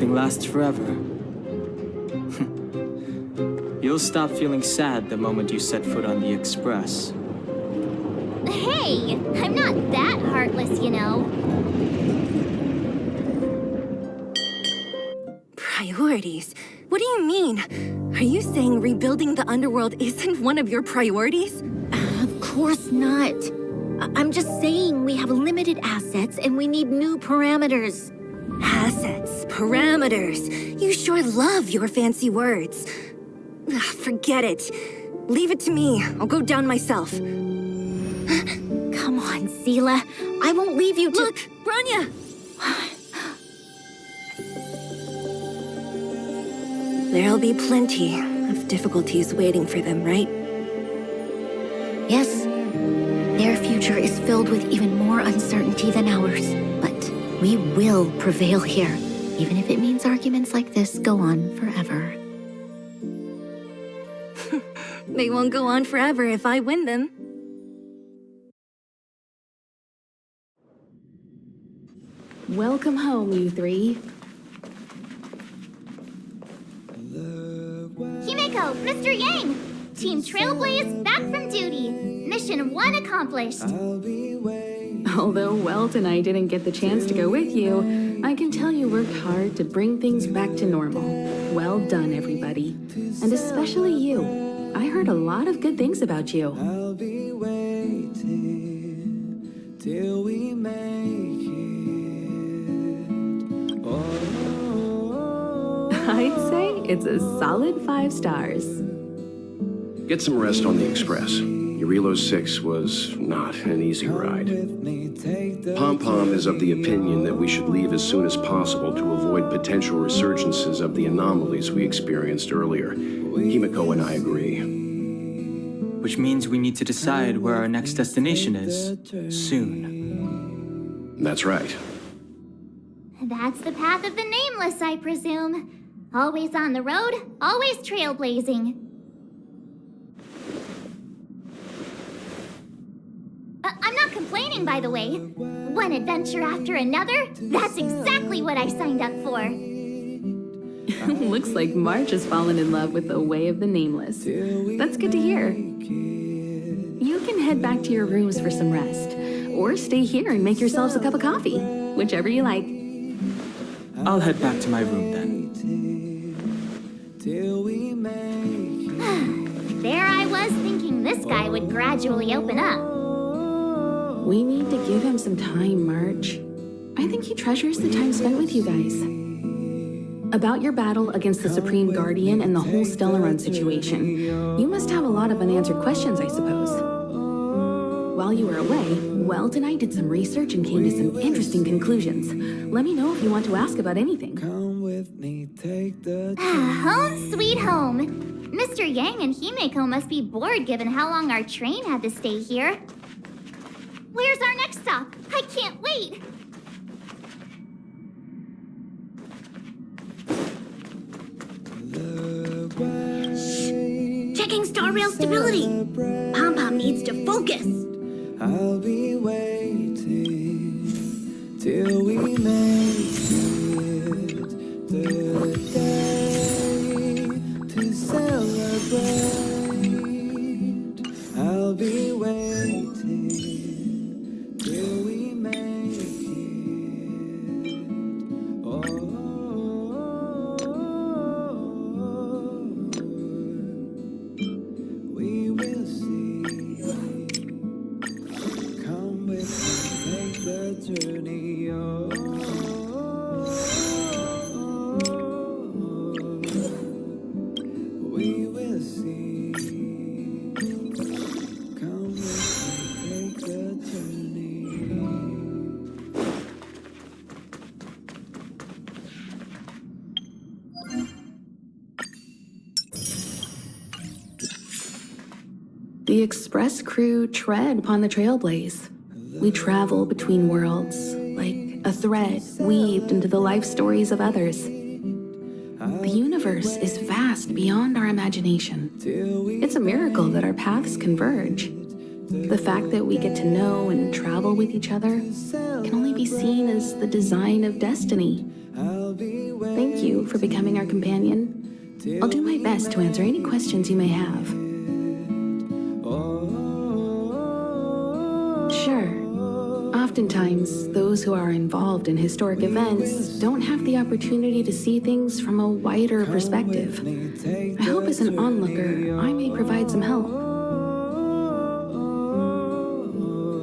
nothing lasts forever. You'll stop feeling sad the moment you set foot on the Express. Hey, I'm not that heartless, you know. Priorities? What do you mean? Are you saying rebuilding the underworld isn't one of your priorities? Of course not. I'm just saying we have limited assets and we need new parameters. Assets, parameters. You sure love your fancy words. Ugh, forget it. Leave it to me. I'll go down myself. Come on, Seela. I won't leave you to— Look, Branya! There'll be plenty of difficulties waiting for them, right? Yes. Their future is filled with even more uncertainty than ours. But we will prevail here, even if it means arguments like this go on forever. They won't go on forever if I win them. Welcome home, you three. Himeko, Mr. Yang! Team Trailblaze back from duty. Mission 1 accomplished. Although Welt and I didn't get the chance to go with you, I can tell you worked hard to bring things back to normal. Well done, everybody. And especially you. I heard a lot of good things about you. I'll be waiting till we make it. Oh, I'd say it's a solid 5 stars. Get some rest on the Express. Urilo 6 was not an easy ride. Pom-Pom is of the opinion that we should leave as soon as possible to avoid potential resurgences of the anomalies we experienced earlier. Himeko and I agree. Which means we need to decide where our next destination is, soon. That's right. That's the path of the Nameless, I presume. Always on the road, always trailblazing. I'm not complaining, by the way. One adventure after another, that's exactly what I signed up for. Looks like March has fallen in love with the way of the Nameless. That's good to hear. You can head back to your rooms for some rest, or stay here and make yourselves a cup of coffee, whichever you like. I'll head back to my room then. There I was thinking this guy would gradually open up. We need to give him some time, March. I think he treasures the time spent with you guys. About your battle against the Supreme Guardian and the whole Stellaron situation, you must have a lot of unanswered questions, I suppose. While you were away, Welt and I did some research and came to some interesting conclusions. Let me know if you want to ask about anything. come with me, take the Home sweet home. Mr. Yang and Himeko must be bored given how long our train had to stay here. Where's our next stop? I can't wait! Checking star rail stability. Pom-Pom needs to focus. I'll be waiting till we make it the day to celebrate. I'll be waiting till we make it. Oh, we will see. Come with me, take the journey. Oh, we will see. Come with me, take the journey. The Express crew tread upon the Trailblaze. We travel between worlds, like a thread weaved into the life stories of others. The universe is vast beyond our imagination. It's a miracle that our paths converge. The fact that we get to know and travel with each other can only be seen as the design of destiny. I'll be Thank you for becoming our companion. I'll do my best to answer any questions you may have. Sure. Oftentimes, those who are involved in historic events don't have the opportunity to see things from a wider perspective. I hope as an onlooker, I may provide some help.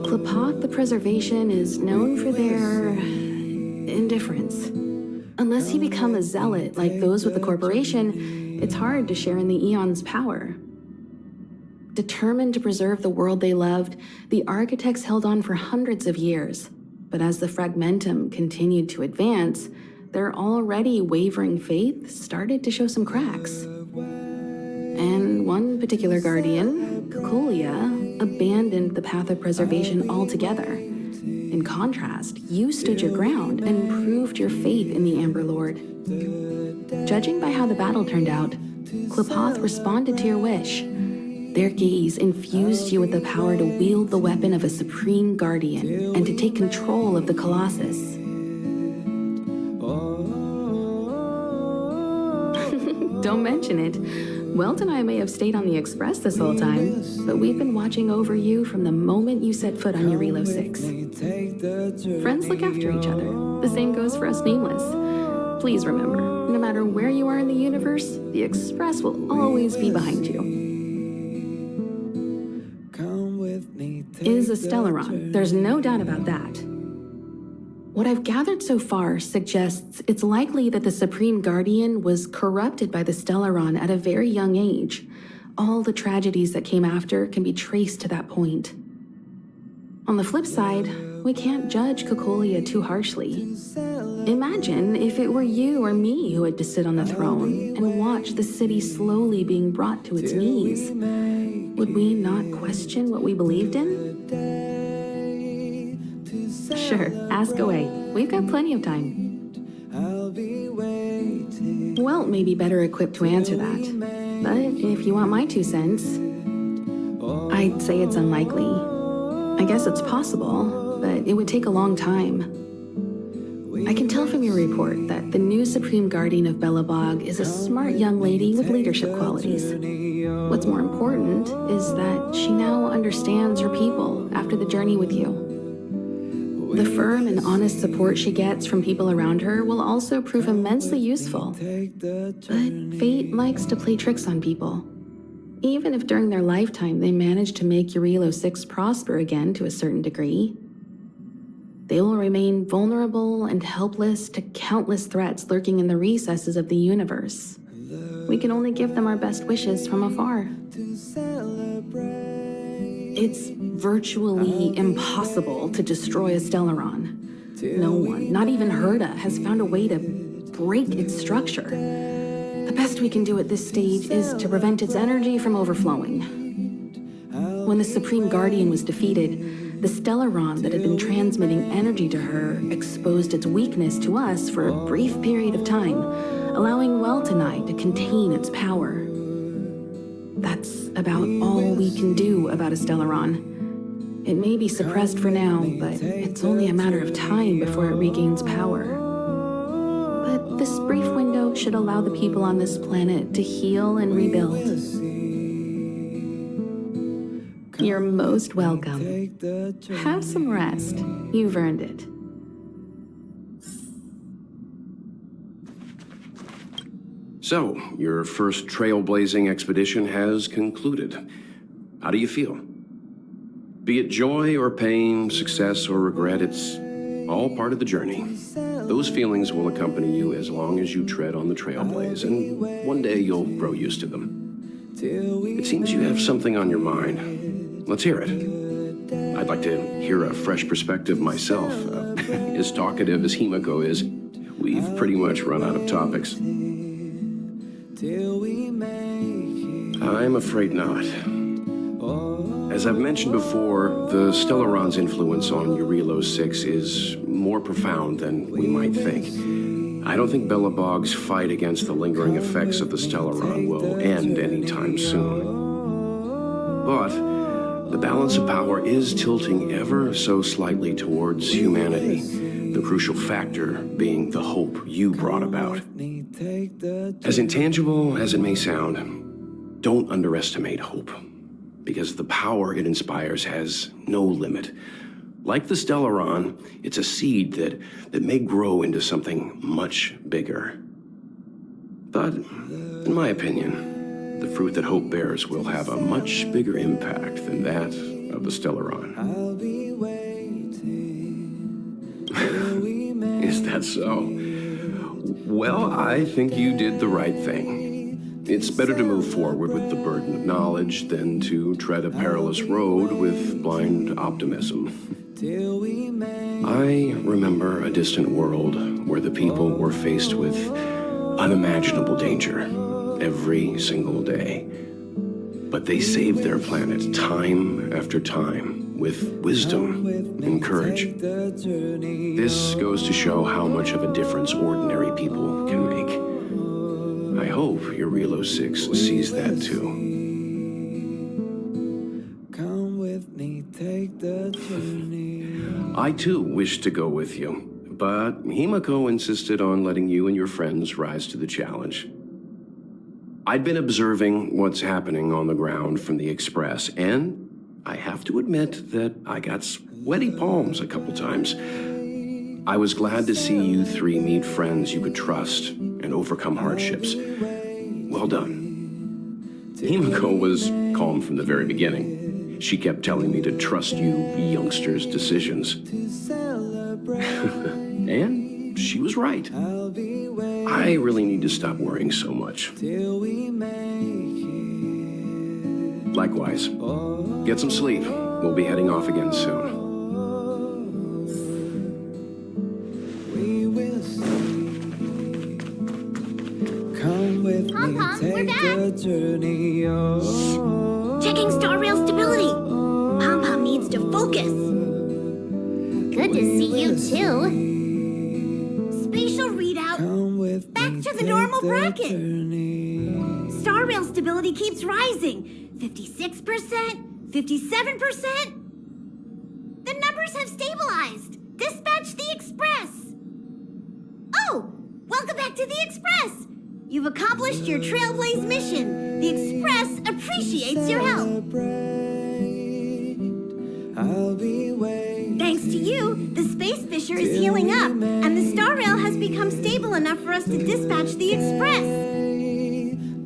Klapoth the Preservation is known for their indifference. Unless you become a zealot like those with the corporation, it's hard to share in the Eon's power. Determined to preserve the world they loved, the architects held on for hundreds of years. But as the fragmentum continued to advance, their already wavering faith started to show some cracks. And one particular guardian, Kukulia, abandoned the path of preservation altogether. In contrast, you stood your ground and proved your faith in the Amber Lord. Judging by how the battle turned out, Klapoth responded to your wish. Their gaze infused you with the power to wield the weapon of a supreme guardian and to take control of the Colossus. Don't mention it. Welt and I may have stayed on the Express this whole time, but we've been watching over you from the moment you set foot on Eurilo 6. Friends look after each other. The same goes for us Nameless. Please remember, no matter where you are in the universe, the Express will always be behind you. Is a Stellaron. There's no doubt about that. What I've gathered so far suggests it's likely that the Supreme Guardian was corrupted by the Stellaron at a very young age. All the tragedies that came after can be traced to that point. On the flip side, we can't judge Kukulia too harshly. Imagine if it were you or me who had to sit on the throne and watch the city slowly being brought to its knees. Would we not question what we believed in? Sure, ask away. We've got plenty of time. Welt may be better equipped to answer that. But if you want my 2 cents, I'd say it's unlikely. I guess it's possible, but it would take a long time. I can tell from your report that the new Supreme Guardian of Belobog is a smart young lady with leadership qualities. What's more important is that she now understands her people after the journey with you. The firm and honest support she gets from people around her will also prove immensely useful. But fate likes to play tricks on people. Even if during their lifetime they manage to make Eurilo 6 prosper again to a certain degree, they will remain vulnerable and helpless to countless threats lurking in the recesses of the universe. We can only give them our best wishes from afar. It's virtually impossible to destroy a Stellaron. No one, not even Herda, has found a way to break its structure. The best we can do at this stage is to prevent its energy from overflowing. When the Supreme Guardian was defeated, the Stellaron that had been transmitting energy to her exposed its weakness to us for a brief period of time, allowing Welt and I to contain its power. That's about all we can do about a Stellaron. It may be suppressed for now, but it's only a matter of time before it regains power. But this brief window should allow the people on this planet to heal and rebuild. You're most welcome. Have some rest. You've earned it. So, your first trailblazing expedition has concluded. How do you feel? Be it joy or pain, success or regret, it's all part of the journey. Those feelings will accompany you as long as you tread on the trailblaze, and one day you'll grow used to them. It seems you have something on your mind. Let's hear it. I'd like to hear a fresh perspective myself. As talkative as Himiko is, we've pretty much run out of topics. I'm afraid not. As I've mentioned before, the Stellaron's influence on Eurilo 6 is more profound than we might think. I don't think Belobog's fight against the lingering effects of the Stellaron will end anytime soon. But The balance of power is tilting ever so slightly towards humanity, the crucial factor being the hope you brought about. As intangible as it may sound, don't underestimate hope, because the power it inspires has no limit. Like the Stellaron, it's a seed that may grow into something much bigger. But, in my opinion, the fruit that hope bears will have a much bigger impact than that of the Stellaron. I'll be waiting. Is that so? Well, I think you did the right thing. It's better to move forward with the burden of knowledge than to tread a perilous road with blind optimism. Till we make I remember a distant world where the people were faced with unimaginable danger every single day. But they saved their planet time after time with wisdom and courage. the journey. This goes to show how much of a difference ordinary people can make. I hope your Relo 6 sees that too. Come with me, take the journey. I too wish to go with you, but Himiko insisted on letting you and your friends rise to the challenge. I'd been observing what's happening on the ground from the Express, and I have to admit that I got sweaty palms a couple times. I was glad to see you three meet friends you could trust and overcome hardships. Well done. Himiko was calm from the very beginning. She kept telling me to trust you youngsters' decisions. And she was right. I'll be waiting I really need to stop worrying so much. till we make it. Likewise. Get some sleep. We'll be heading off again soon. We will see. Come with Pom me, Pom, we're take back. the journey. Checking star rail stability. Pom Pom needs to focus. Good to see you too. Spatial readout. Come with Back me, to the take normal the bracket. journey. Star rail stability keeps rising. 56%, 57%. The numbers have stabilized. Dispatch the Express. Oh, welcome back to the Express. You've accomplished your Trailblaze mission. The Express appreciates your help. Celebrate. I'll be waiting. Thanks to you, the Space Fisher is healing up, and the Star Rail has become stable enough for us to dispatch the Express.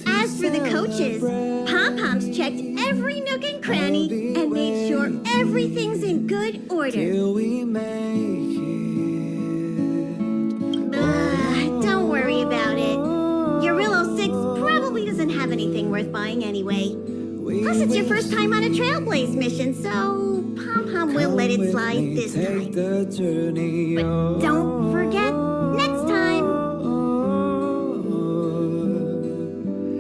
As for the coaches, Pom Pom's checked every nook and cranny and made sure everything's in good order. Till we make it. Don't worry about it. Your Relo 6 probably doesn't have anything worth buying anyway. Plus, it's your first time on a Trailblaze mission, so Pom Pom will let it slide this Take time. the journey. But don't forget, next time.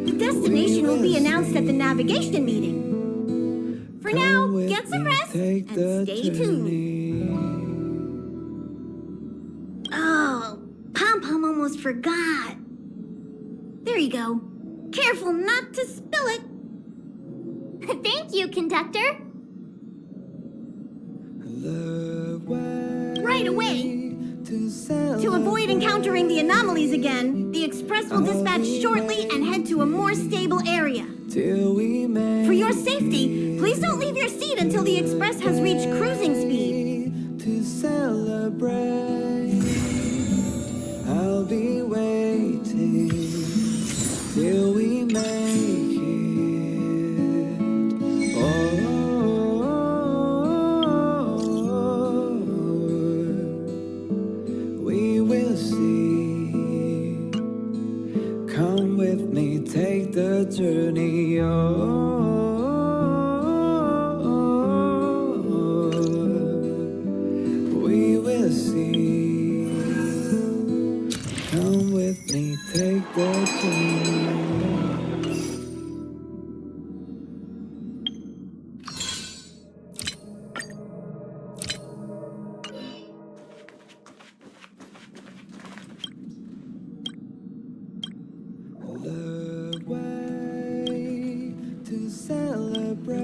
The destination will be announced at the navigation meeting. For now, get some rest and stay tuned. Oh, Pom Pom almost forgot. There you go. Careful not to spill it. Thank you, conductor. Right away. To avoid encountering the anomalies again, the Express will dispatch shortly and head to a more stable area. Till we make For your safety, please don't leave your seat until the Express has reached cruising speed. to celebrate. I'll be waiting till we make it. We will see. Come with me, take the journey. We will see. Come with me, take the journey. The way to celebrate.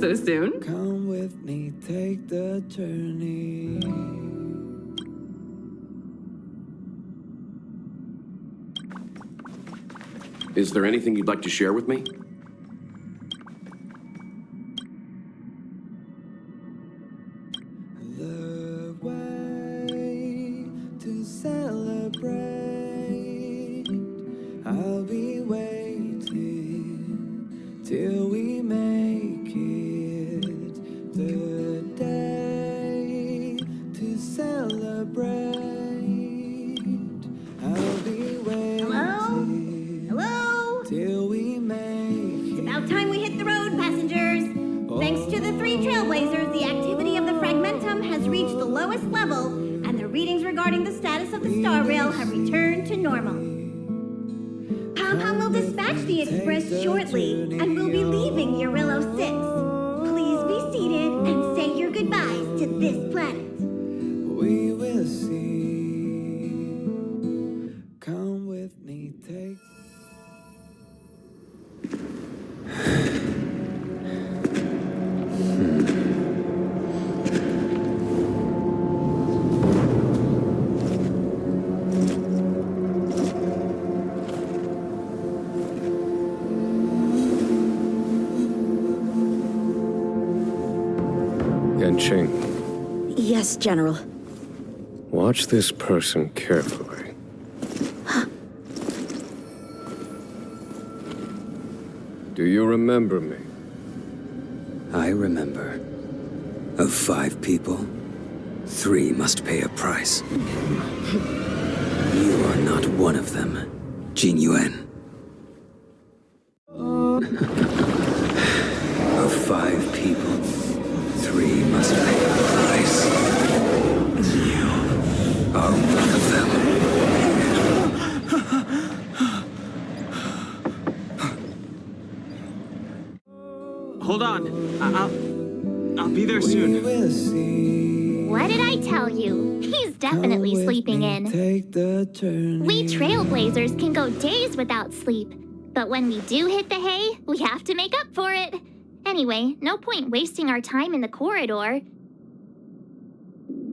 so soon. Come with me, take the journey. Is there anything you'd like to share with me? The way to celebrate. I'll be waiting till we make it. The day to celebrate. I'll be waiting. Hello? Till we make It's about time we hit the road, passengers. Thanks to the 3 trailblazers, the activity of the fragmentum has reached the lowest level, and the readings regarding the status of the star rail have returned to normal. Pom-Pom will dispatch the express shortly, and we'll be leaving Urillo 6. Please be seated and say your goodbyes to this planet. we will see. Come with me, take. Yanqing, Yes, General. watch this person carefully. Do you remember me? I remember. Of 5 people, 3 must pay a price. You are not one of them, Jin Yuan. Of 5 people, 3 must pay a price. You are one of them. Hold on. I'll be there soon. We'll see. What did I tell you? He's definitely Come with sleeping me, in. Take the journey. We trailblazers can go days without sleep, but when we do hit the hay, we have to make up for it. Anyway, no point wasting our time in the corridor.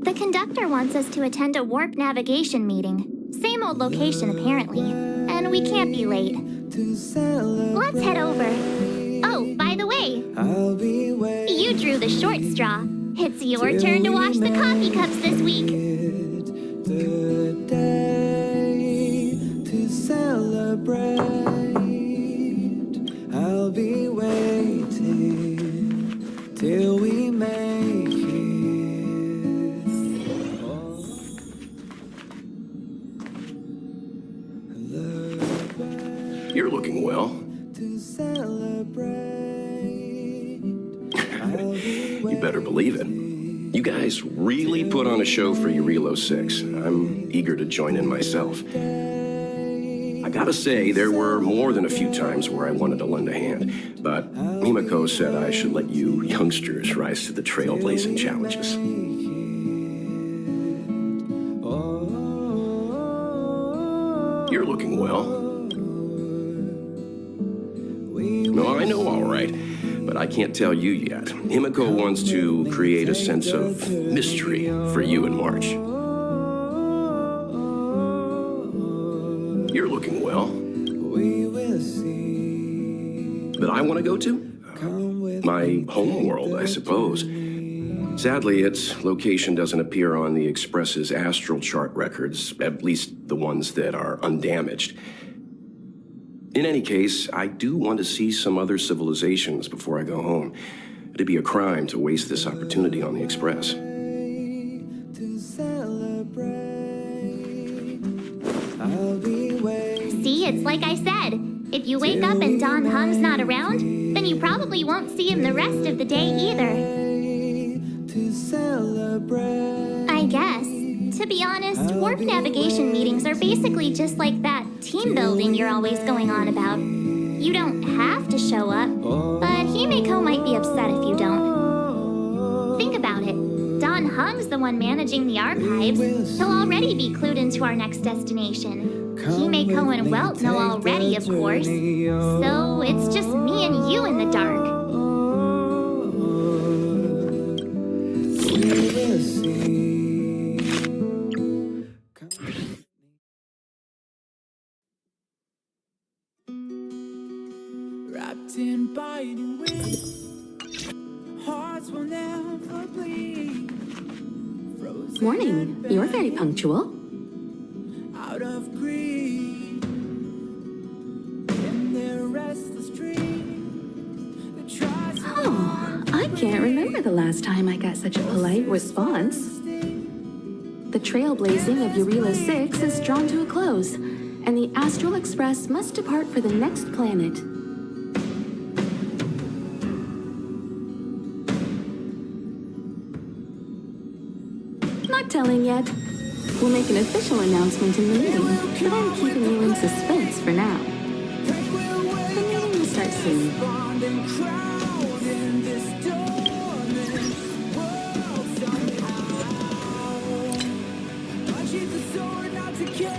The conductor wants us to attend a warp navigation meeting. Same old location, apparently, and we can't be late. To celebrate. Let's head over. Oh, by the way, I'll be waiting. you drew the short straw. It's your turn to wash the coffee cups this week. The day to celebrate. I'll be waiting till we make it. You're looking well. To celebrate. I'll be You better believe it. You guys really put on a show for Urillo 6. I'm eager to join in myself. I gotta say, there were more than a few times where I wanted to lend a hand, but Himiko said I should let you youngsters rise to the trailblazing challenges. You're looking well. No, I know, all right. But I can't tell you yet. Himiko wants to create a sense of mystery for you in March. You're looking well. We will see. But I want to go to? Come with My home world, I suppose. Sadly, its location doesn't appear on the Express's astral chart records, at least the ones that are undamaged. In any case, I do want to see some other civilizations before I go home. It'd be a crime to waste this opportunity on the Express. to celebrate. I'll be waiting. See, it's like I said. If you wake up and Don Hung's not around, then you probably won't see him the rest of the day either. To celebrate. I guess. To be honest, warp navigation meetings are basically just like that team building you're always going on about. You don't have to show up, but Himiko might be upset if you don't. Think about it. Don Hung's the one managing the archives. He'll already be clued into our next destination. Himiko and Welt know already, of course. So it's just me and you in the dark. in biting wings. Hearts will never bleed. Frozen Morning. You're very punctual. out of greed. In their restless dream, they try so Oh, I can't remember the last time I got such a polite response. The trailblazing of Eurilo 6 is drawn to a close, and the Astral Express must depart for the next planet. Not telling yet. We'll make an official announcement in the meeting, but I'm keeping you in suspense for now. The meeting will start soon. and crowd in this dormant world somehow. Unsheath the sword not to kill.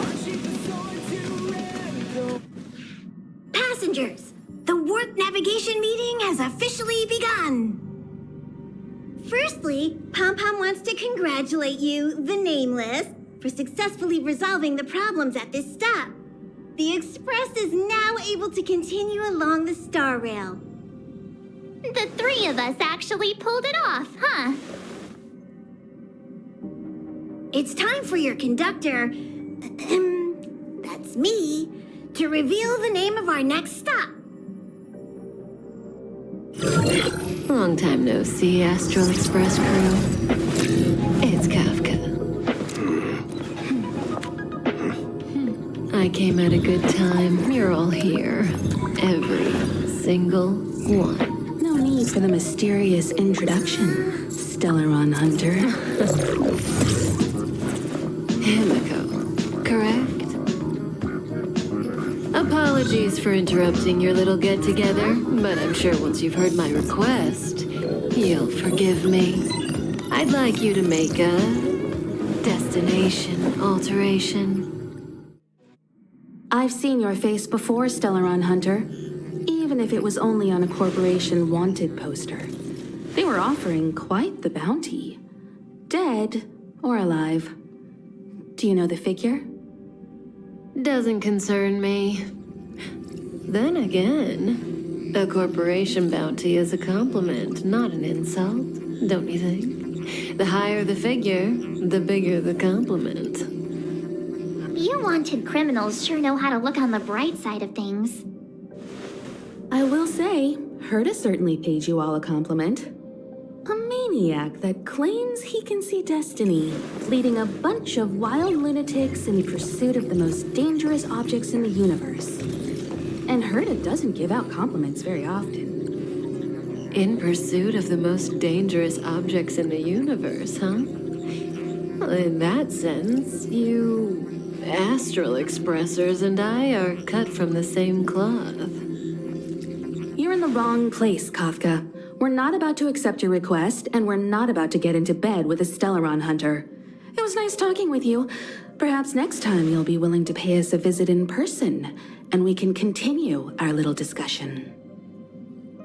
Unsheath the sword to rid the Passengers, the warp navigation meeting has officially begun. Firstly, Pom-Pom wants to congratulate you, the Nameless, for successfully resolving the problems at this stop. The Express is now able to continue along the Star Rail. The three of us actually pulled it off, huh? It's time for your conductor, that's me, to reveal the name of our next stop. Long time no see, Astral Express crew. It's Kafka. I came at a good time. You're all here. Every single one. No need for the mysterious introduction, Stellaron Hunter. Himiko, correct? Apologies for interrupting your little get-together, but I'm sure once you've heard my request, you'll forgive me. I'd like you to make a destination alteration. I've seen your face before, Stellaron Hunter. Even if it was only on a corporation wanted poster. They were offering quite the bounty. Dead or alive. Do you know the figure? Doesn't concern me. Then again, a corporation bounty is a compliment, not an insult, don't you think? The higher the figure, the bigger the compliment. You wanted criminals sure know how to look on the bright side of things. I will say, Herta certainly paid you all a compliment. A maniac that claims he can see destiny, leading a bunch of wild lunatics in pursuit of the most dangerous objects in the universe. And Herta doesn't give out compliments very often. In pursuit of the most dangerous objects in the universe, huh? Well, in that sense, you Astral Expressers and I are cut from the same cloth. You're in the wrong place, Kafka. We're not about to accept your request, and we're not about to get into bed with a Stellaron Hunter. It was nice talking with you. Perhaps next time you'll be willing to pay us a visit in person, and we can continue our little discussion.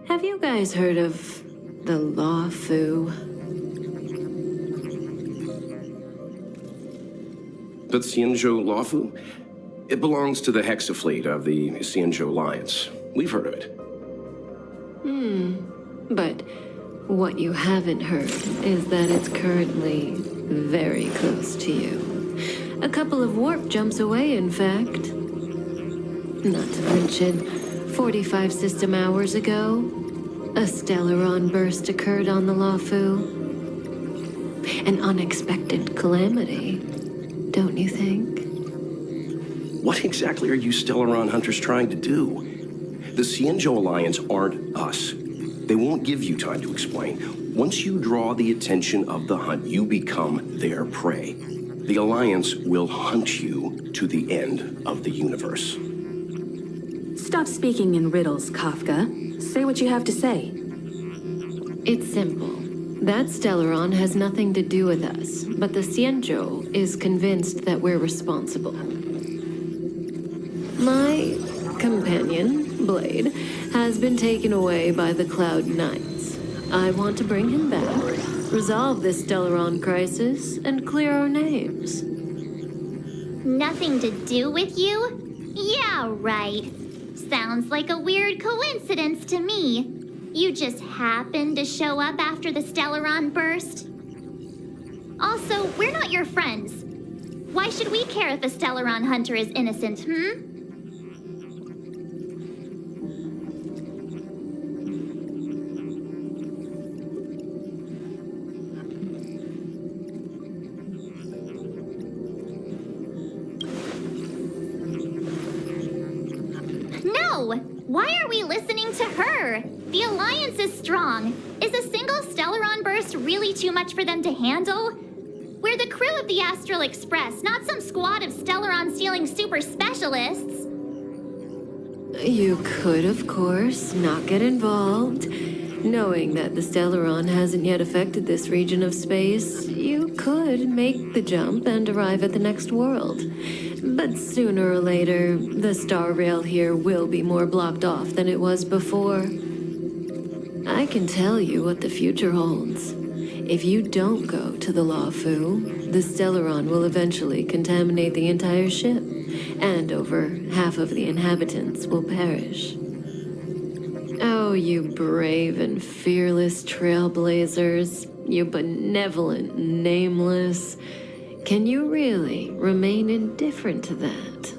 Have you guys heard of the Law Fu? The Xianzhou Lawfu? It belongs to the Hexafleet of the Xianzhou Alliance. We've heard of it. But what you haven't heard is that it's currently very close to you. A couple of warp jumps away, in fact. Not to mention, 45 system hours ago, a Stellaron burst occurred on the Lawfu. An unexpected calamity, don't you think? What exactly are you Stellaron Hunters trying to do? The Xianzhou Alliance aren't us. They won't give you time to explain. Once you draw the attention of the hunt, you become their prey. The Alliance will hunt you to the end of the universe. Stop speaking in riddles, Kafka. Say what you have to say. It's simple. That Stellaron has nothing to do with us, but the Xianzhou is convinced that we're responsible. My companion, Blade, has been taken away by the Cloud Knights. I want to bring him back, resolve this Stellaron crisis, and clear our names. Nothing to do with you? Yeah, right. Sounds like a weird coincidence to me. You just happened to show up after the Stellaron burst. Also, we're not your friends. Why should we care if a Stellaron hunter is innocent, No! Why are we listening to her? The Alliance is strong. Is a single Stellaron burst really too much for them to handle? We're the crew of the Astral Express, not some squad of Stellaron-stealing super specialists. You could, of course, not get involved. Knowing that the Stellaron hasn't yet affected this region of space, you could make the jump and arrive at the next world. But sooner or later, the star rail here will be more blocked off than it was before. I can tell you what the future holds. If you don't go to the Lawfu, the Stellaron will eventually contaminate the entire ship, and over half of the inhabitants will perish. Oh, you brave and fearless trailblazers, you benevolent nameless. Can you really remain indifferent to that?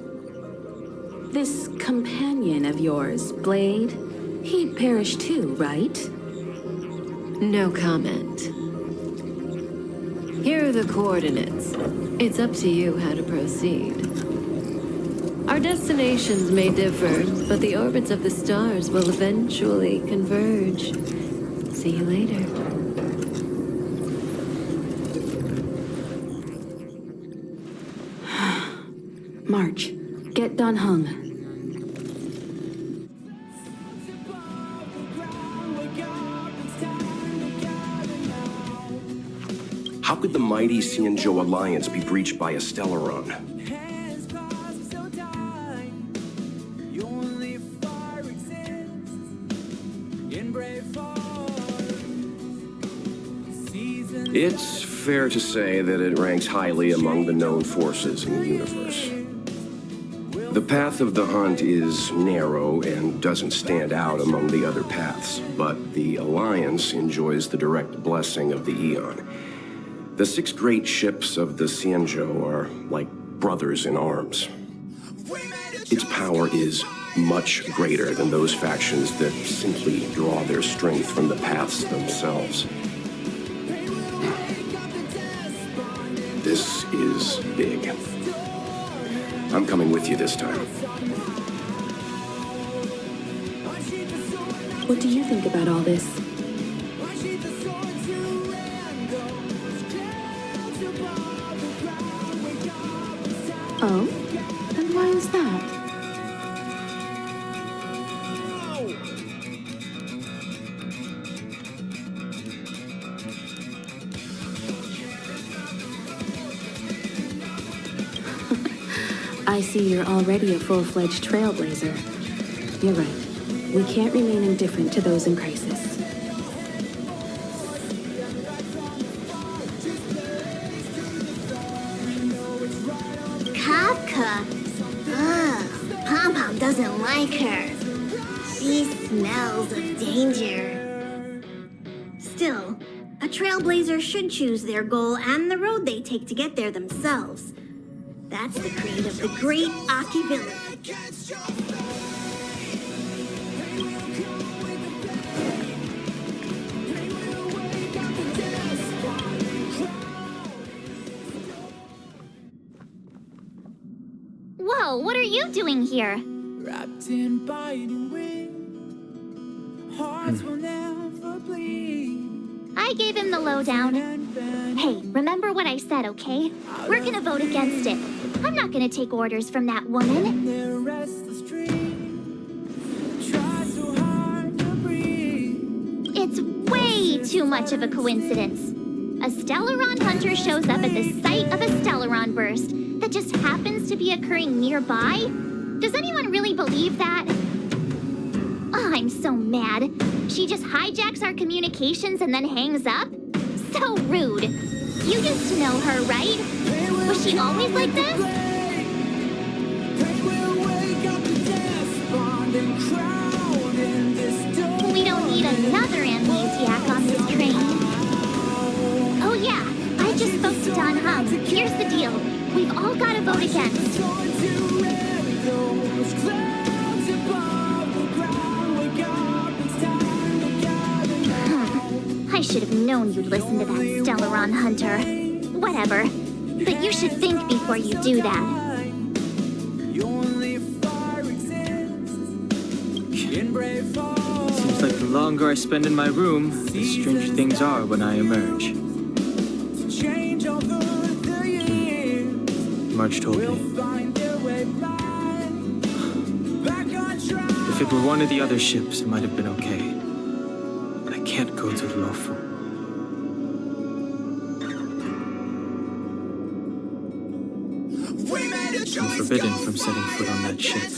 This companion of yours, Blade, he'd perish too, right? No comment. Here are the coordinates. It's up to you how to proceed. Our destinations may differ, but the orbits of the stars will eventually converge. See you later. March, get Dan Heng. How could the mighty Xianzhou Alliance be breached by a Stellaron? It's fair to say that it ranks highly among the known forces in the universe. The path of the hunt is narrow and doesn't stand out among the other paths, but the Alliance enjoys the direct blessing of the Eon. The 6 great ships of the Xianzhou are like brothers in arms. Its power is much greater than those factions that simply draw their strength from the paths themselves. This is big. I'm coming with you this time. What do you think about all this? Oh? And why is that? I see you're already a full-fledged trailblazer. You're right. We can't remain indifferent to those in crisis. Kafka. Ugh, Pom-Pom doesn't like her. She smells of danger. Still, a trailblazer should choose their goal and the road they take to get there themselves. That's the creed of the great Aki village. Whoa, what are you doing here? Wrapped in biting wind, hearts will never bleed. I gave him the lowdown. Hey, remember what I said, okay? We're gonna vote against it. I'm not gonna take orders from that woman. Their restless dream, try so hard to breathe. It's way too much of a coincidence. A Stellaron hunter shows up at the site of a Stellaron burst that just happens to be occurring nearby? Does anyone really believe that? Oh, I'm so mad. She just hijacks our communications and then hangs up? So rude. You used to know her, right? Was she always like this? They will wake up and despond Here's the deal. We've all got to vote against. I should have known you'd listen to that Stellaron Hunter. Whatever. But you should think before you do that. Seems like the longer I spend in my room, the stranger things are when I emerge. March told me. If it were one of the other ships, it might have been okay. But I can't go to Lofu. I'm forbidden from setting foot on that ship.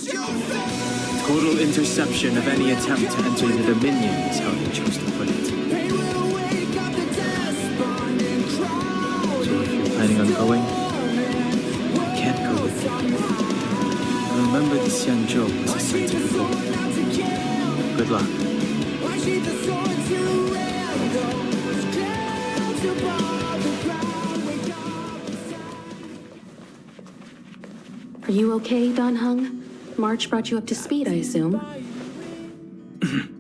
Total interception of any attempt to enter the Dominion is how they chose to put it. So if you're planning on going, I can't go with you. I remember the Xianzhou was a sight to behold. Good luck. Are you okay, Don Hung? March brought you up to speed, I assume.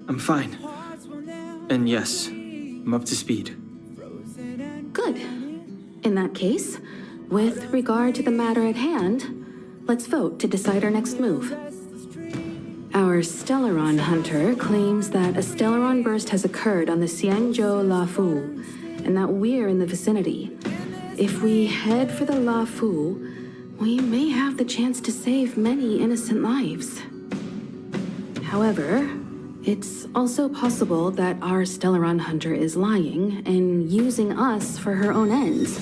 I'm fine. And yes, I'm up to speed. Good. In that case, with regard to the matter at hand, let's vote to decide our next move. Our Stellaron Hunter claims that a Stellaron burst has occurred on the Xianzhou Lafu, and that we're in the vicinity. If we head for the Lafu, we may have the chance to save many innocent lives. However, it's also possible that our Stellaron Hunter is lying and using us for her own ends.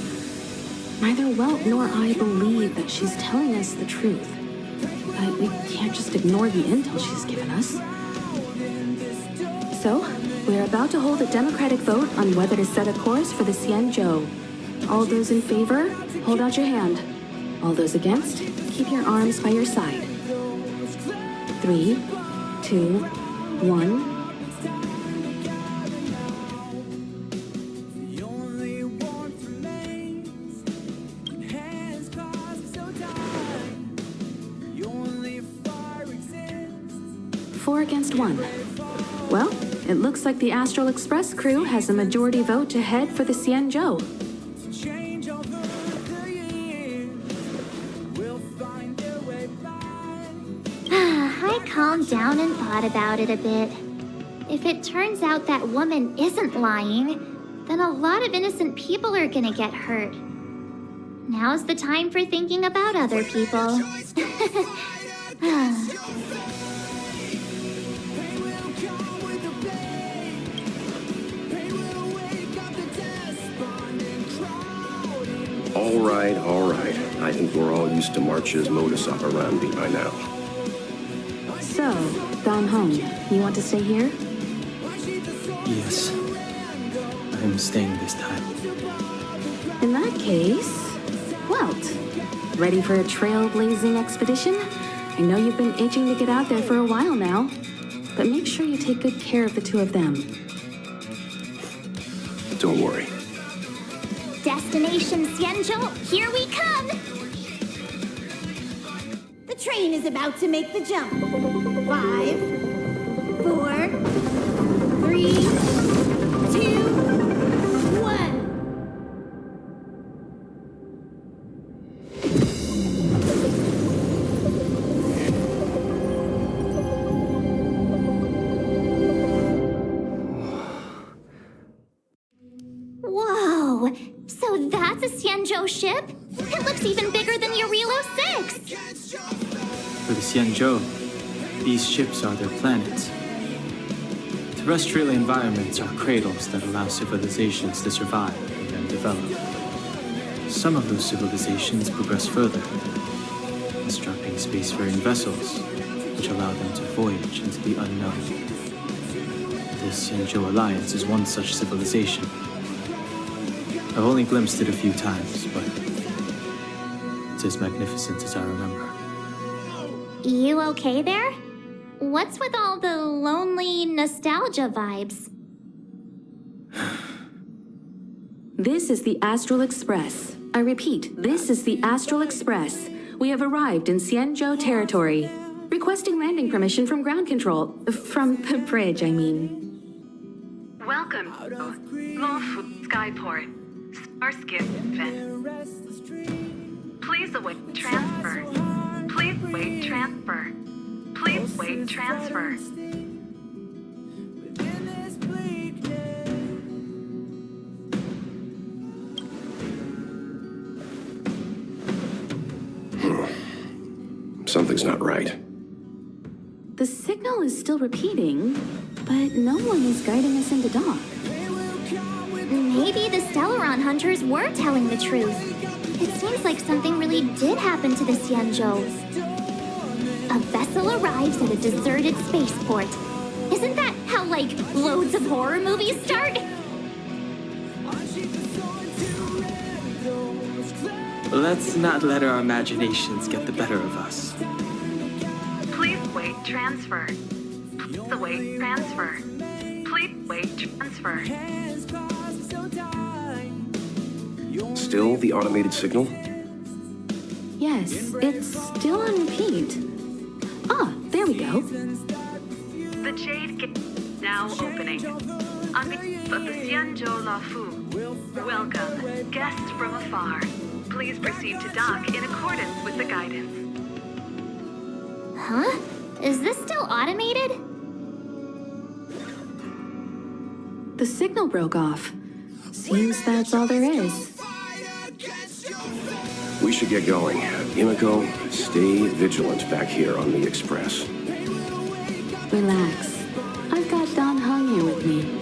Neither Welt nor I believe that she's telling us the truth. But we can't just ignore the intel she's given us. So, we're about to hold a democratic vote on whether to set a course for the Xianzhou. All those in favor, hold out your hand. All those against, keep your arms by your side. 3, 2, 1. Four against 1. Well, it looks like the Astral Express crew has a majority vote to head for the Xianzhou. I calmed down and thought about it a bit. If it turns out that woman isn't lying, then a lot of innocent people are gonna get hurt. Now's the time for thinking about other people. All right. I think we're all used to March's modus operandi by now. So, Don Hong, you want to stay here? Yes. I'm staying this time. In that case, Welt, ready for a trailblazing expedition? I know you've been itching to get out there for a while now, but make sure you take good care of the two of them. Don't worry. Destination Xianzhou, here we come! The train is about to make the jump. 5, 4, 3, 2, 1. Whoa! So that's a Xianzhou ship? It looks even bigger than Eurilo 6! For the Xianzhou, these ships are their planets. Terrestrial environments are cradles that allow civilizations to survive and then develop. Some of those civilizations progress further, constructing spacefaring vessels, which allow them to voyage into the unknown. The Xianzhou Alliance is one such civilization. I've only glimpsed it a few times, but it's as magnificent as I remember. You okay there? What's with all the lonely nostalgia vibes? This is the Astral Express. I repeat, this is the Astral Express. We have arrived in Xianzhou territory. Requesting landing permission from ground control. From the bridge, I mean. Welcome to Lawful Skyport, Starskin Fin. Please await transfer. Please wait transfer. Please wait transfer. Something's not right. The signal is still repeating, but no one is guiding us into dock. Maybe the Stellaron hunters were telling the truth. It seems like something really did happen to the Xianzhou. A vessel arrives at a deserted spaceport. Isn't that how, like, loads of horror movies start? Let's not let our imaginations get the better of us. Please wait transfer. Please await transfer. Please wait transfer. Still the automated signal? Yes, it's still on repeat. Ah, there we go. The Jade Gate now opening. On behalf of the Xianzhou Lafu, welcome, guests from afar. Please proceed to dock in accordance with the guidance. Huh? Is this still automated? The signal broke off. Seems that's all there is. We should get going. Himiko, stay vigilant back here on the Express. Relax. I've got Don Hung here with me.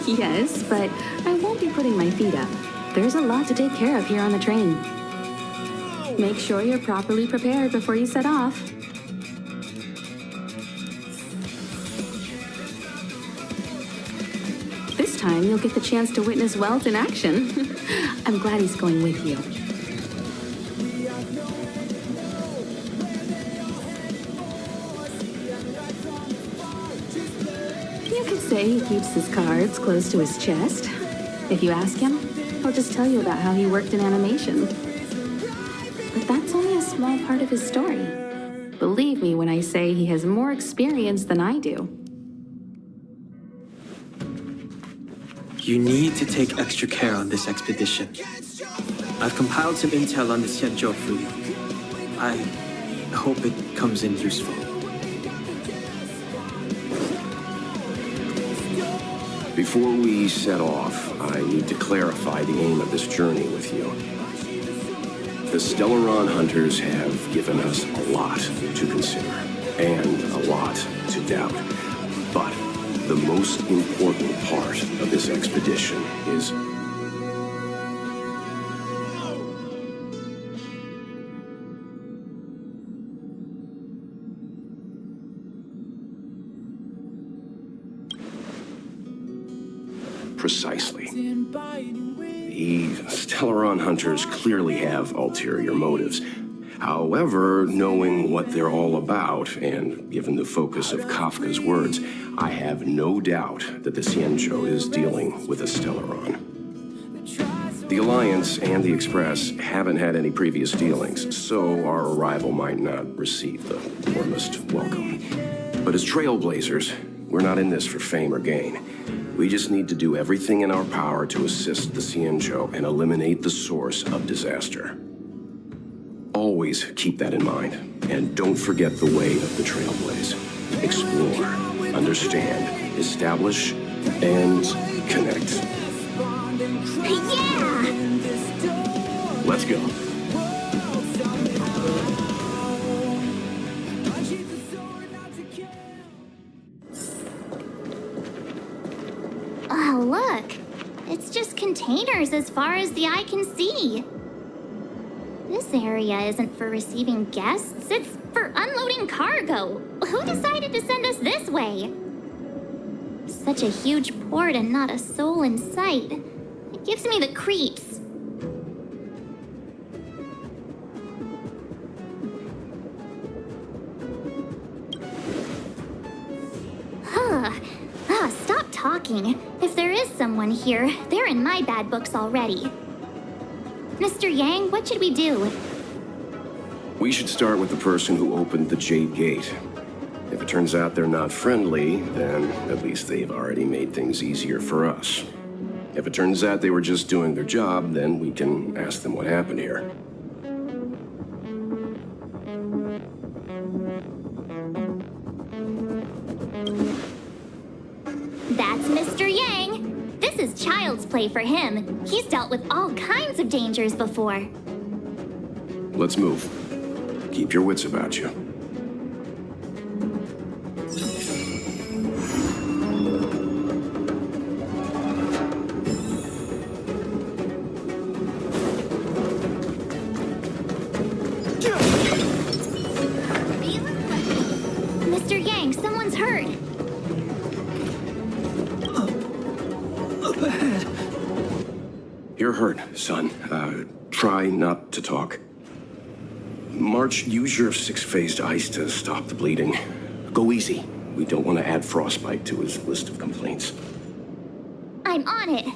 Yes, but I won't be putting my feet up. There's a lot to take care of here on the train. Make sure you're properly prepared before you set off. This time you'll get the chance to witness Welt in action. I'm glad he's going with you. You could say he keeps his cards close to his chest. If you ask him, he'll just tell you about how he worked in animation. But that's only a small part of his story. Believe me when I say he has more experience than I do. You need to take extra care on this expedition. I've compiled some intel on the Xianzhou for you. I hope it comes in useful. Before we set off, I need to clarify the aim of this journey with you. The Stellaron hunters have given us a lot to consider, and a lot to doubt. But the most important part of this expedition is precisely. The Stellaron hunters clearly have ulterior motives. However, knowing what they're all about, and given the focus of Kafka's words, I have no doubt that the Xianzhou is dealing with a Stellaron. The Alliance and the Express haven't had any previous dealings, so our arrival might not receive the warmest welcome. But as trailblazers, we're not in this for fame or gain. We just need to do everything in our power to assist the Xianzhou and eliminate the source of disaster. Always keep that in mind, and don't forget the way of the Trailblaze. Explore, understand, establish, and connect. Yeah! Let's go. Oh, look. It's just containers as far as the eye can see. This area isn't for receiving guests, it's for unloading cargo. Who decided to send us this way? Such a huge port and not a soul in sight. It gives me the creeps. thinking. If there is someone here, they're in my bad books already. Mr. Yang, what should we do? We should start with the person who opened the Jade Gate. If it turns out they're not friendly, then at least they've already made things easier for us. If it turns out they were just doing their job, then we can ask them what happened here. That's Mr. Yang. This is child's play for him. He's dealt with all kinds of dangers before. Let's move. Keep your wits about you. Mr. Yang, someone's hurt. Up ahead. You're hurt, son. Try not to talk. March, use your 6-phased ice to stop the bleeding. Go easy. We don't want to add frostbite to his list of complaints. I'm on it.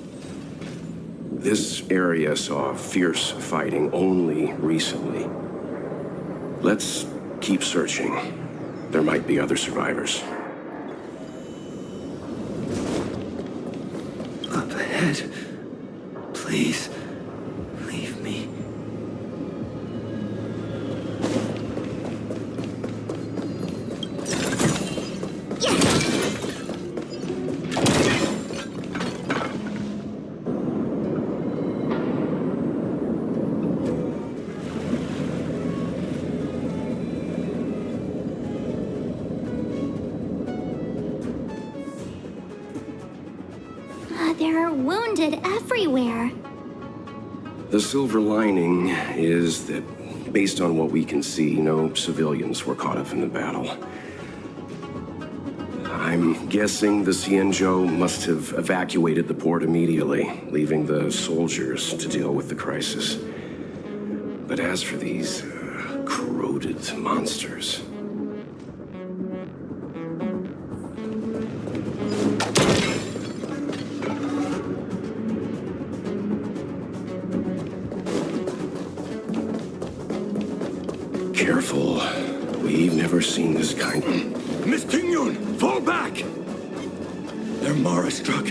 This area saw fierce fighting only recently. Let's keep searching. There might be other survivors. Up ahead. Please, leave me. There are wounded everywhere. The silver lining is that, based on what we can see, no civilians were caught up in the battle. I'm guessing the Xianzhou must have evacuated the port immediately, leaving the soldiers to deal with the crisis. But as for these corroded monsters... Careful. We've never seen this kind. Miss Tingyun, fall back! They're Mara struck.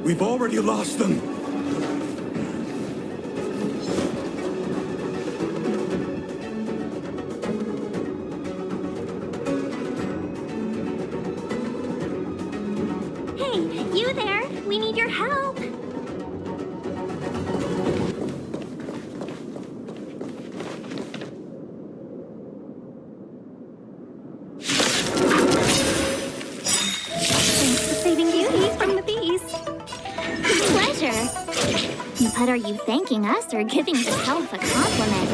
We've already lost them. Hey, you there? We need your help. But are you thanking us or giving yourself a compliment?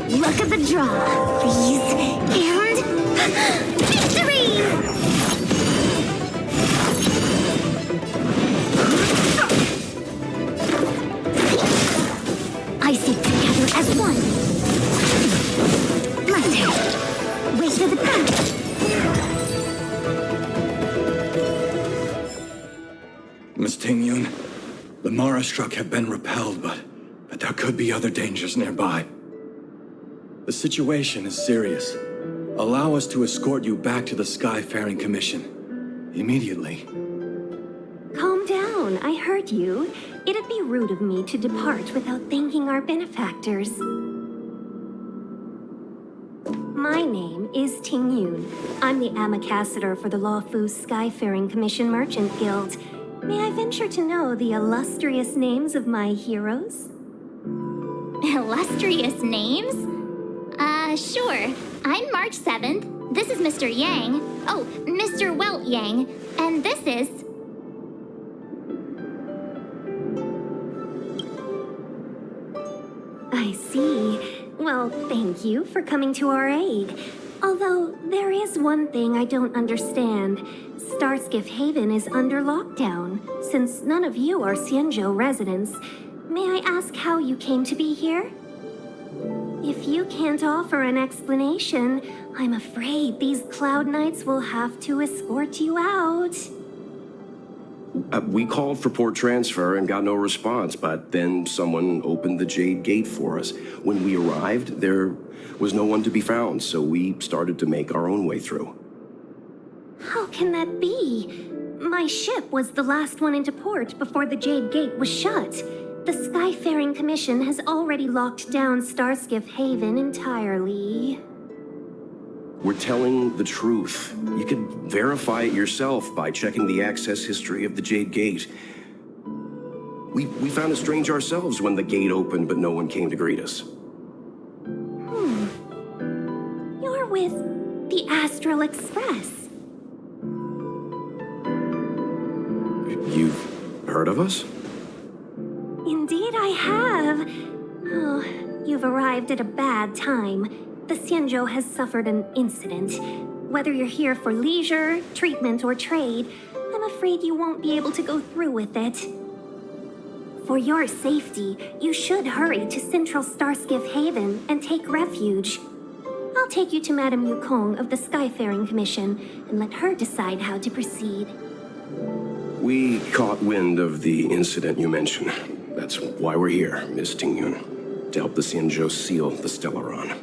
Look at the draw, please. And victory! I see together as one. Left hand. Wait for the punch. Miss Tingyun, the Mara struck have been repelled, but there could be other dangers nearby. The situation is serious. Allow us to escort you back to the Skyfaring Commission. Immediately. Calm down, I heard you. It'd be rude of me to depart without thanking our benefactors. My name is Tingyun. I'm the ambassador for the Luofu Skyfaring Commission Merchant Guild. May I venture to know the illustrious names of my heroes? Illustrious names? Sure. I'm March 7th. This is Mr. Yang. Oh, Mr. Welt Yang. And this is... I see. Well, thank you for coming to our aid. Although, there is one thing I don't understand. Starskiff Haven is under lockdown. Since none of you are Xianzhou residents, may I ask how you came to be here? If you can't offer an explanation, I'm afraid these Cloud Knights will have to escort you out. We called for port transfer and got no response, but then someone opened the Jade Gate for us. When we arrived, there was no one to be found, so we started to make our own way through. How can that be? My ship was the last one into port before the Jade Gate was shut. The Skyfaring Commission has already locked down Starskiff Haven entirely. We're telling the truth. You could verify it yourself by checking the access history of the Jade Gate. We found it strange ourselves when the gate opened, but no one came to greet us. You're with the Astral Express. You've heard of us? Indeed I have. Oh, you've arrived at a bad time. The Xianzhou has suffered an incident. Whether you're here for leisure, treatment, or trade, I'm afraid you won't be able to go through with it. For your safety, you should hurry to Central Starskiff Haven and take refuge. I'll take you to Madame Yukong of the Skyfaring Commission and let her decide how to proceed. We caught wind of the incident you mentioned. That's why we're here, Miss Tingyun, to help the Xianzhou seal the Stellaron.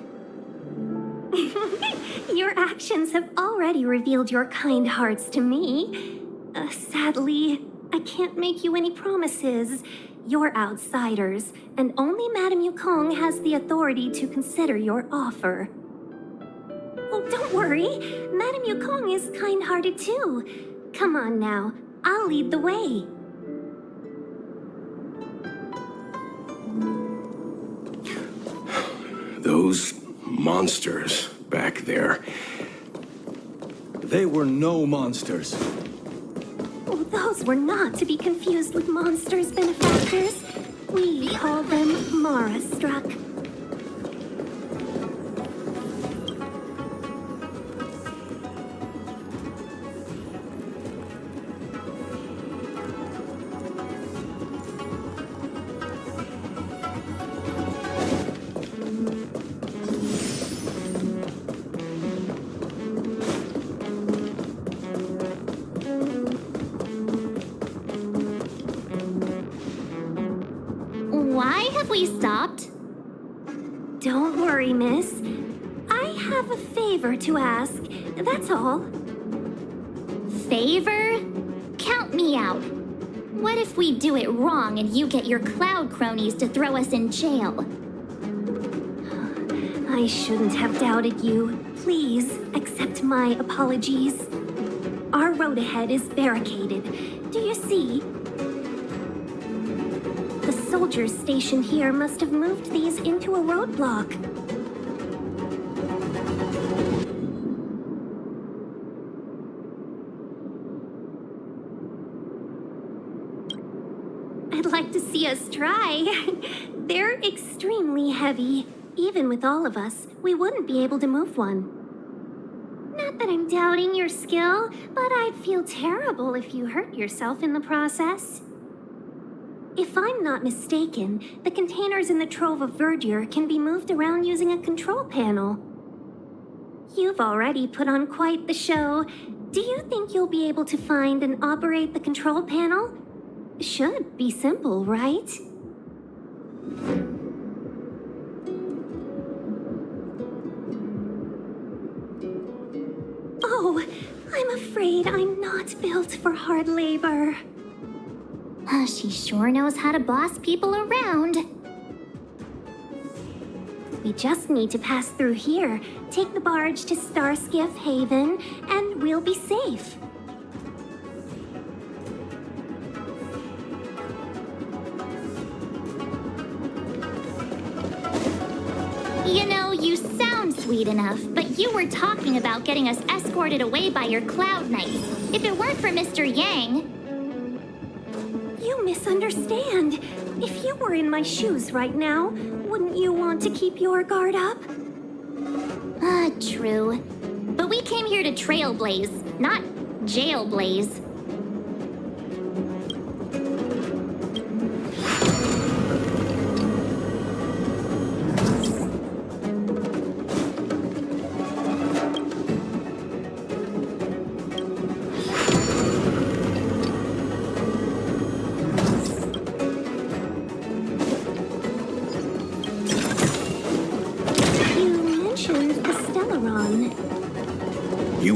Your actions have already revealed your kind hearts to me. Sadly, I can't make you any promises. You're outsiders, and only Madame Yukong has the authority to consider your offer. Oh, don't worry. Madame Yukong is kind-hearted too. Come on now, I'll lead the way. Those monsters back there. They were no monsters. Oh, those were not to be confused with monsters, benefactors. We call them Mara-struck. Why have we stopped? Don't worry, miss. I have a favor to ask, that's all. Favor? Count me out. What if we do it wrong and you get your cloud cronies to throw us in jail? I shouldn't have doubted you. Please, accept my apologies. Our road ahead is barricaded. Do you see? The soldiers stationed here must have moved these into a roadblock. I'd like to see us try. They're extremely heavy. Even with all of us, we wouldn't be able to move one. Not that I'm doubting your skill, but I'd feel terrible if you hurt yourself in the process. If I'm not mistaken, the containers in the Trove of Verdure can be moved around using a control panel. You've already put on quite the show. Do you think you'll be able to find and operate the control panel? Should be simple, right? Oh, I'm afraid I'm not built for hard labor. She sure knows how to boss people around. We just need to pass through here, take the barge to Starskiff Haven, and we'll be safe. You know, you sound sweet enough, but you were talking about getting us escorted away by your Cloud Knights. If it weren't for Mr. Yang... You misunderstand. If you were in my shoes right now, wouldn't you want to keep your guard up? True. But we came here to trailblaze, not jailblaze.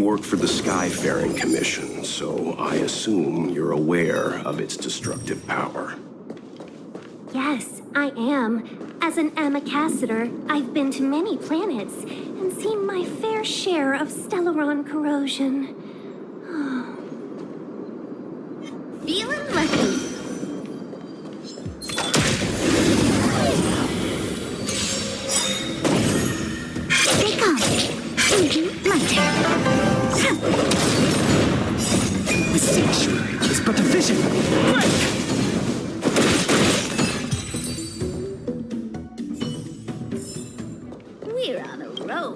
work for the Skyfaring Commission, so I assume you're aware of its destructive power. Yes, I am. As an Amicassator, I've been to many planets and seen my fair share of Stellaron corrosion. Feeling lucky. They come. My turn. The sanctuary is but a vision. Break! We're on a roll.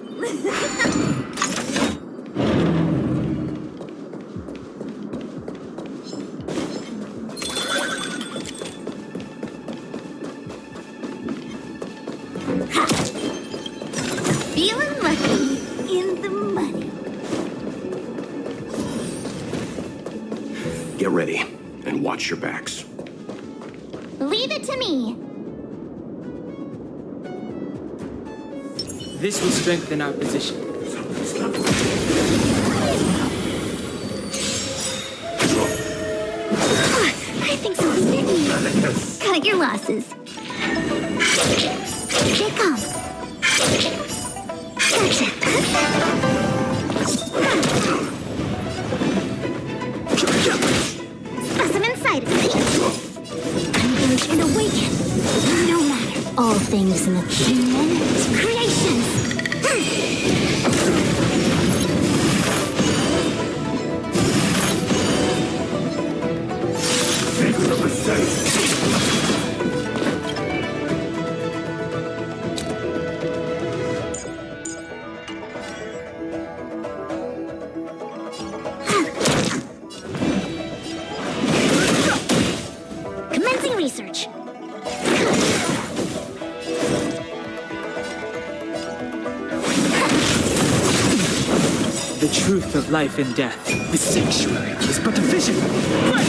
Feeling lucky in the money. Get ready, and watch your backs. Leave it to me. This will strengthen our position. I think something hit me. Cut your losses. They come. Gotcha. Specimen sighted. Converge and awaken. No matter. All things in the human creations. Commencing research. The truth of life and death. The sanctuary is but a vision. Break!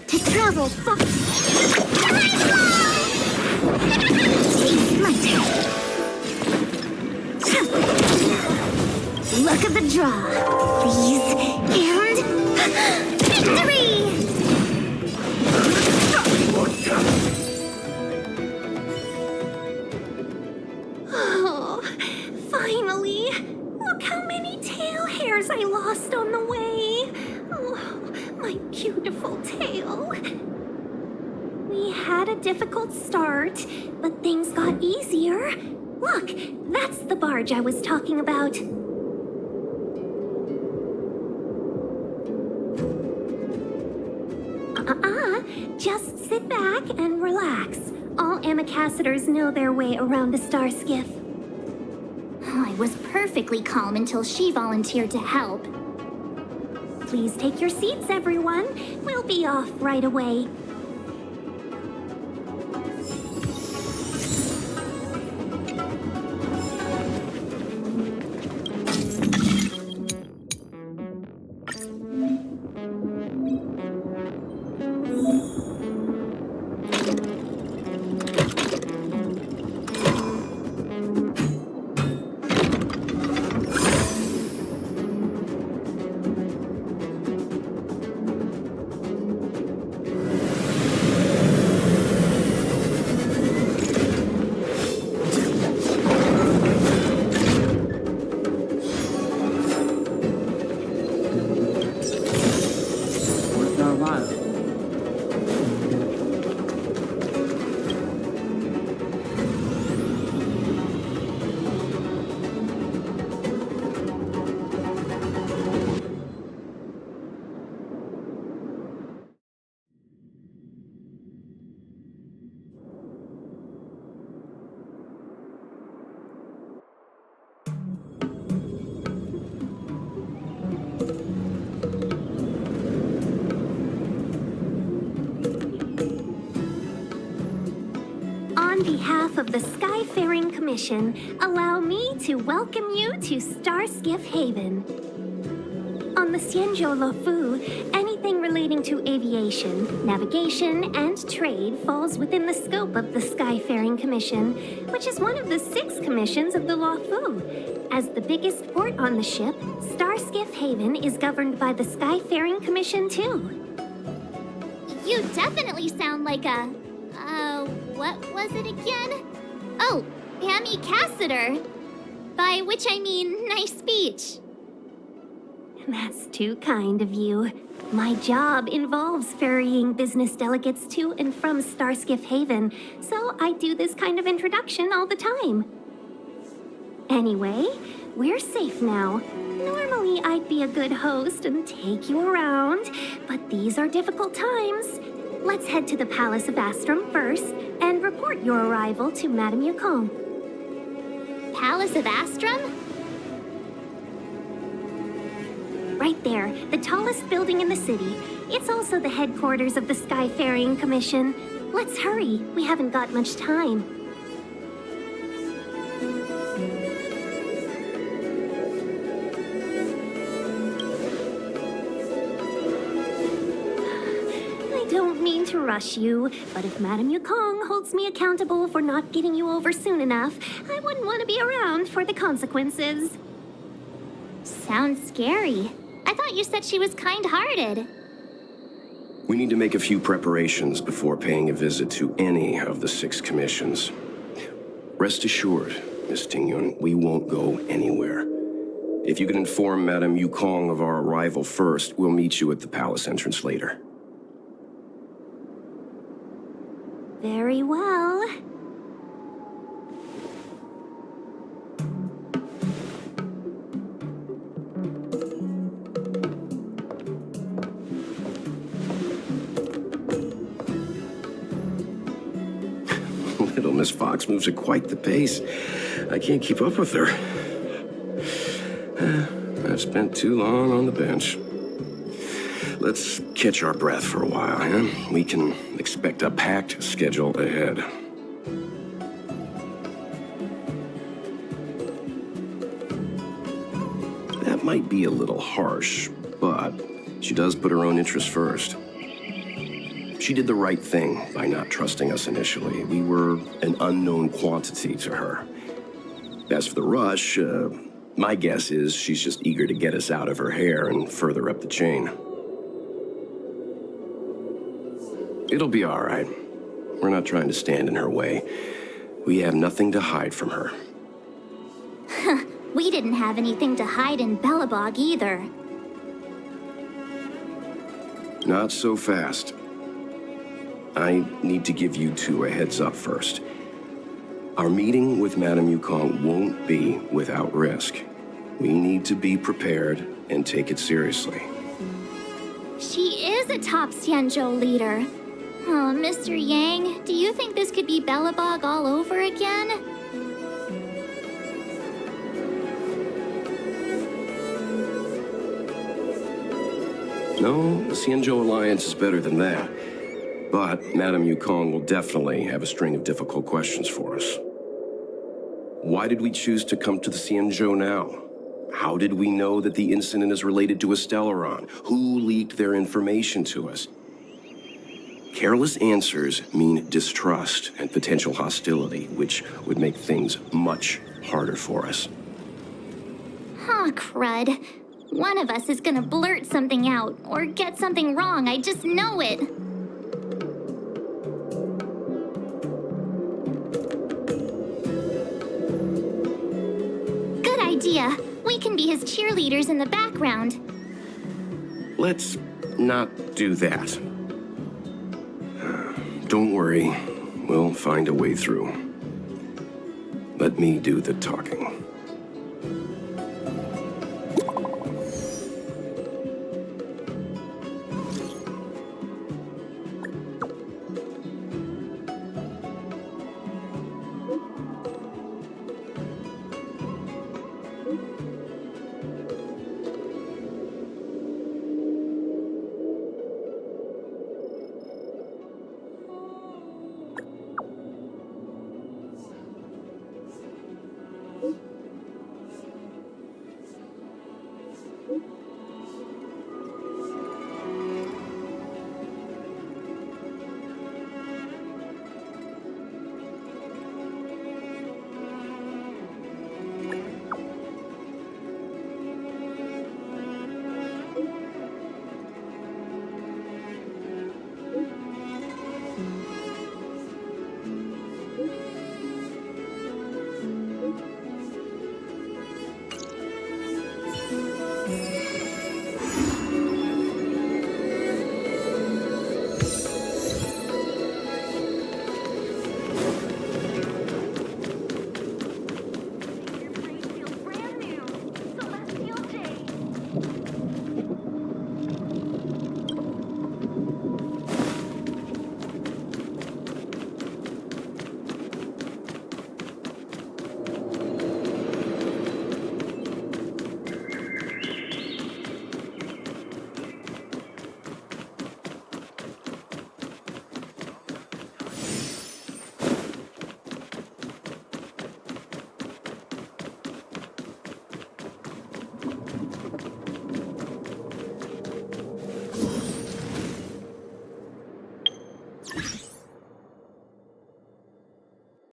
To travel far. My turn. Luck of the draw. Please. And victory! Oh, finally. Look how many tail hairs I lost on the way. Oh, my beautiful tail. We had a difficult start, but things got easier. Look, that's the barge I was talking about. Just sit back and relax. All Amicassadors know their way around a star skiff. I was perfectly calm until she volunteered to help. Please take your seats, everyone. We'll be off right away. On behalf of the Skyfaring Commission, allow me to welcome you to Starskiff Haven. On the the Xianzhou Luofu, anything relating to aviation, navigation, and trade falls within the scope of the Skyfaring Commission, which is one of the 6 commissions of the Luofu. As the biggest port on the ship, Starskiff Haven is governed by the Skyfaring Commission too. You definitely sound like a... what was it again? Oh, Pammy Cassiter. By which I mean, nice speech. That's too kind of you. My job involves ferrying business delegates to and from Starskiff Haven, so I do this kind of introduction all the time. Anyway, we're safe now. Normally, I'd be a good host and take you around, but these are difficult times. Let's head to the Palace of Astrum first and report your arrival to Madame Yukong. Palace of Astrum? Right there, the tallest building in the city. It's also the headquarters of the Skyfaring Commission. Let's hurry, we haven't got much time. To rush you, but if Madame Yukong holds me accountable for not getting you over soon enough, I wouldn't want to be around for the consequences. Sounds scary. I thought you said she was kind-hearted. We need to make a few preparations before paying a visit to any of the 6 commissions. Rest assured, Miss Tingyun, we won't go anywhere. If you can inform Madame Yukong of our arrival first, we'll meet you at the palace entrance later. Very well. Little Miss Fox moves at quite the pace. I can't keep up with her. I've spent too long on the bench. Let's catch our breath for a while, huh? We can expect a packed schedule ahead. That might be a little harsh, but she does put her own interests first. She did the right thing by not trusting us initially. We were an unknown quantity to her. As for the rush, my guess is she's just eager to get us out of her hair and further up the chain. It'll be all right. We're not trying to stand in her way. We have nothing to hide from her. We didn't have anything to hide in Belobog either. Not so fast. I need to give you 2 a heads up first. Our meeting with Madame Yukong won't be without risk. We need to be prepared and take it seriously. She is a top Xianzhou leader. Oh, Mr. Yang, do you think this could be Belobog all over again? No, the Xianzhou Alliance is better than that. But Madame Yukong will definitely have a string of difficult questions for us. Why did we choose to come to the Xianzhou now? How did we know that the incident is related to a Stellaron? Who leaked their information to us? Careless answers mean distrust and potential hostility, which would make things much harder for us. Aw, crud. One of us is gonna blurt something out, or get something wrong, I just know it. Good idea. We can be his cheerleaders in the background. Let's not do that. Don't worry, we'll find a way through. Let me do the talking.